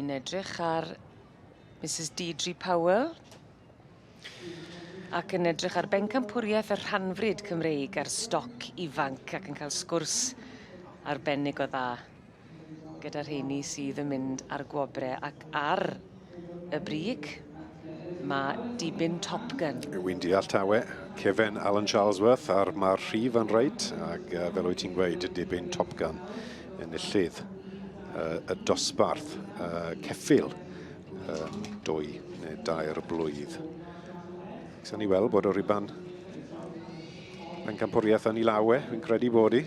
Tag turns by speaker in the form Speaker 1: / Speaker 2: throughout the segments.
Speaker 1: ni'n edrych ar Mrs Deirdre Powell ac yn edrych ar Pencampwriaeth y Rhanfrid Cymreig ar stoc ifanc ac yn cael sgwrs arbennig o dda gyda'r rheini sydd yn mynd ar gwobre ac ar y brig mae dibyn Top Gun.
Speaker 2: Wy'n deall tawe, cefen Alan Charlesworth ar mae'r rhif yn reit ac fel wyt ti'n gweud dibyn Top Gun yn illydd y dosbarth ceffil 2 neu 2 blwydd. Sa'n ni weld bod o riban Pencampwriaeth yn ei lawe, fi'n credu bod i.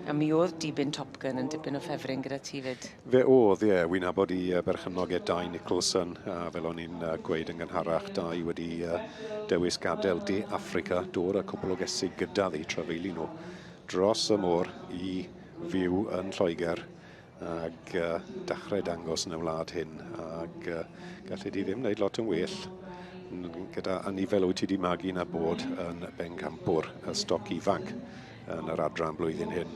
Speaker 1: A mi oedd dibyn Top Gun yn dibyn o ffefryn gyda ti fyd?
Speaker 2: Fe oedd, ie. Wy'n nabod i berchynogau Dai Nicholson, fel o'n i'n gweud yn gynharach, Dai wedi dewis gadael De Affrica, dod â cwpl o gesig gyda ddi trafeilu nhw dros y môr i fyw yn Lloegr ac dechrau dangos yn y wlad hyn ac gallu di ddim wneud lot yn well gyda anifer wyt ti wedi magu na bod yn Pencampwr, y stoc ifanc yn yr adran blwyddyn hyn.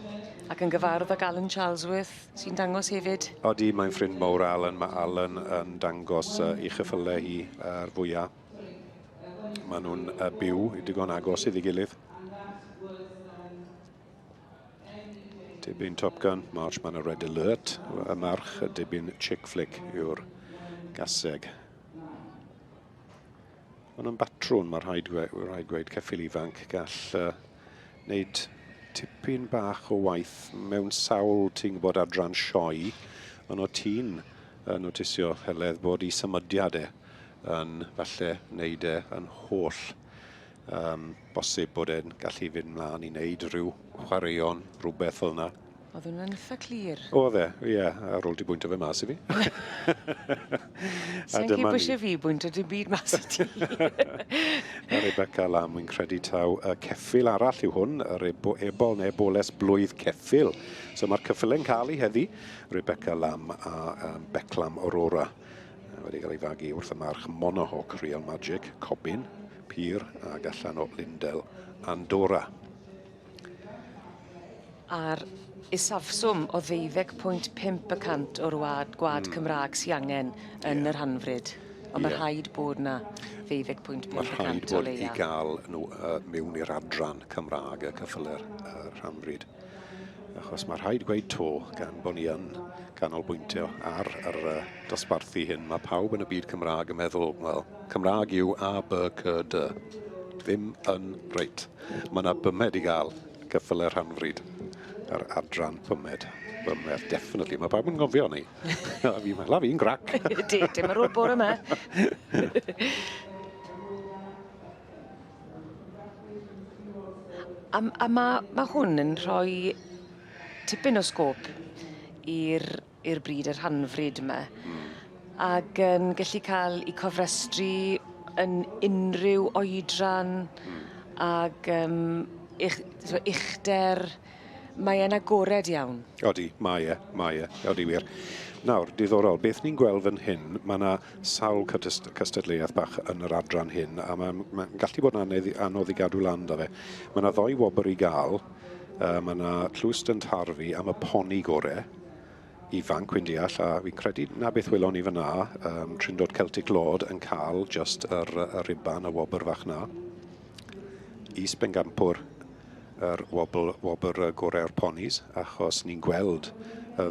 Speaker 1: Ac yn gyfardd ag Alan Charlesworth sy'n dangos hefyd?
Speaker 2: Odi, mae'n ffrind mawr Alan. Mae Alan yn dangos i chyffylau hi ar fwyaf. Maen nhw'n byw i digon agos iddi gilydd. Dibyn Top Gun, Marchman a Red Alert. Y march, dibyn Chick Flick yw'r gaseg. Ond yn batrwn, mae'r rhaid gweud ceffil ifanc gall wneud tipyn bach o waith mewn sawl ti'n gwybod adran sioe, ond o ti'n notisio heledd bod i symudiadau yn falle wneud yn holl. Bosib bod e'n gallu fynd mlaen i wneud rhyw chwaraeon, rhywbeth fel yna.
Speaker 1: Oedd hwnna'n eitha clir.
Speaker 2: Oedd e, ie, ar ôl di bwynt o fe mas i fi.
Speaker 1: Sa'n chi bwysio fi bwynt o dy byd mas i ti?
Speaker 2: Rebecca Lam, wy'n credu taw ceffil arall yw hwn, yr ebol neu eboles blwydd ceffil. So mae'r ceffilau'n cael ei heddi, Rebecca Lam a Beclam Aurora. Wedi cael ei fagu wrth y march Monohawk Real Magic, Cobin, Pyr ac allan o Lindel Andorra.
Speaker 1: A'r isafswm o 12.5% o'r gwad Cymraeg sy'n angen yn yr Rhanfrid. Ond mae rhaid bod yna 12.5% o leia.
Speaker 2: Mae rhaid bod i gael nhw mewn i'r adran Cymraeg y cyffylu'r Rhanfrid. Achos mae rhaid gweud to gan bod ni yn canolbwyntio ar yr dosbarthu hyn. Mae pawb yn y byd Cymraeg yn meddwl, wel, Cymraeg yw A, B, C, D. Ddim yn reit. Mae yna bymed i gael cyffylu'r Rhanfrid. Yr adran pymed. Definitely. Mae pawb yn gofio ni. La fi'n grac.
Speaker 1: Dim ar ôl bore yma. A mae hwn yn rhoi tipyn o sgôp i'r bryd yr Rhanfrid yma. Ac yn gallu cael ei cofrestru yn unrhyw oedran ac uchder. Mae e'n agored iawn.
Speaker 2: Odi, mae e. Odi wir. Nawr, diddorol, beth ni'n gweld fan hyn, mae yna sawl cystadleuaeth bach yn yr adran hyn, a mae'n gallu bod yn anodd i gadw lan da fe. Mae yna 2 wobr i gael, mae yna tlwst yn tarfu am y poni gorau, ifanc, wy'n deall, a fi'n credu na beth welon ni fyna, Trindod Celtic Lord yn cael just yr riban, y wobr fach na. Is Pencampwr, yr wobr gorau'r ponis, achos ni'n gweld y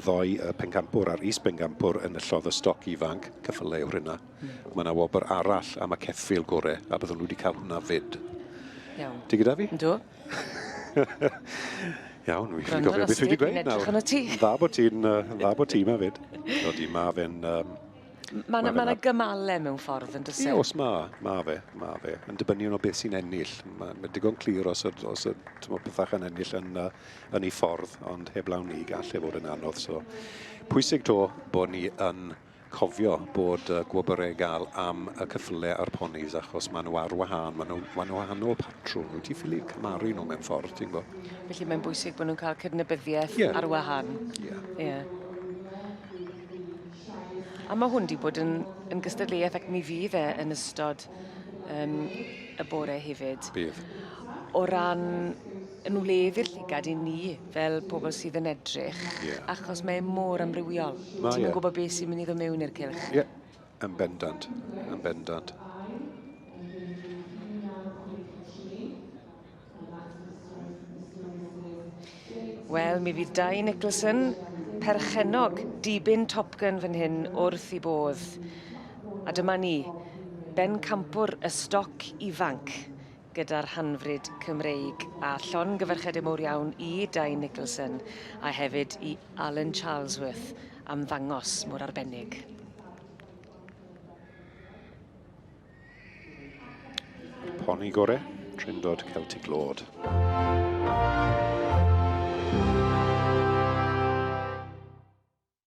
Speaker 2: 2 Pencampwr a'r Is Pencampwr yn illodd y stoc ifanc, cyffylau o'r hynna. Mae yna wobr arall am y ceffil gorau, a byddwn nhw wedi cael hwnna fyd.
Speaker 1: Iawn.
Speaker 2: Ti gyda fi?
Speaker 1: Yndw.
Speaker 2: Iawn, fi'n gofio beth wedi gweud nawr. Dda bod ti yma fyd. Odi, mae fe'n...
Speaker 1: Mae yna gymalau mewn ffordd yn dysgu.
Speaker 2: Os mae fe. Yn dibynnu o beth sy'n ennill. Mae'n digon clir os y pethach yn ennill yn ei ffordd, ond heblaw ni gall fod yn anodd. So, pwysig to bod ni yn cofio bod gwobyrau gael am y cyffylau a'r ponis, achos maen nhw ar wahân, maen nhw wahanol patrwn. Wyt ti ffili cymaru nhw mewn ffordd, ti'n gwybod?
Speaker 1: Felly mae'n bwysig bod nhw'n cael cydnabyddiaeth ar wahân. Ie. A mae hwn wedi bod yn gystadleuaeth ac mi fydd yn ystod y bore hefyd.
Speaker 2: Bydd.
Speaker 1: O ran yn wleddu'r llygad i ni fel pobl sydd yn edrych, achos mae mor amrywiol. Ti'n yn gwybod beth sy'n mynd i ddod mewn i'r cylch?
Speaker 2: Ie, yn bendant, yn bendant.
Speaker 1: Wel, mi fydd Dai Nicholson, perchennog, dibyn Top Gun fan hyn wrth i bodd. A dyma ni, bencampwr y stoc ifanc gyda'r Rhanfrid Cymreig a llon gyfarchedau mawr iawn i Dai Nicholson a hefyd i Alan Charlesworth am ddangos mor arbennig.
Speaker 2: Poni gore, Trindod Celtic Lord.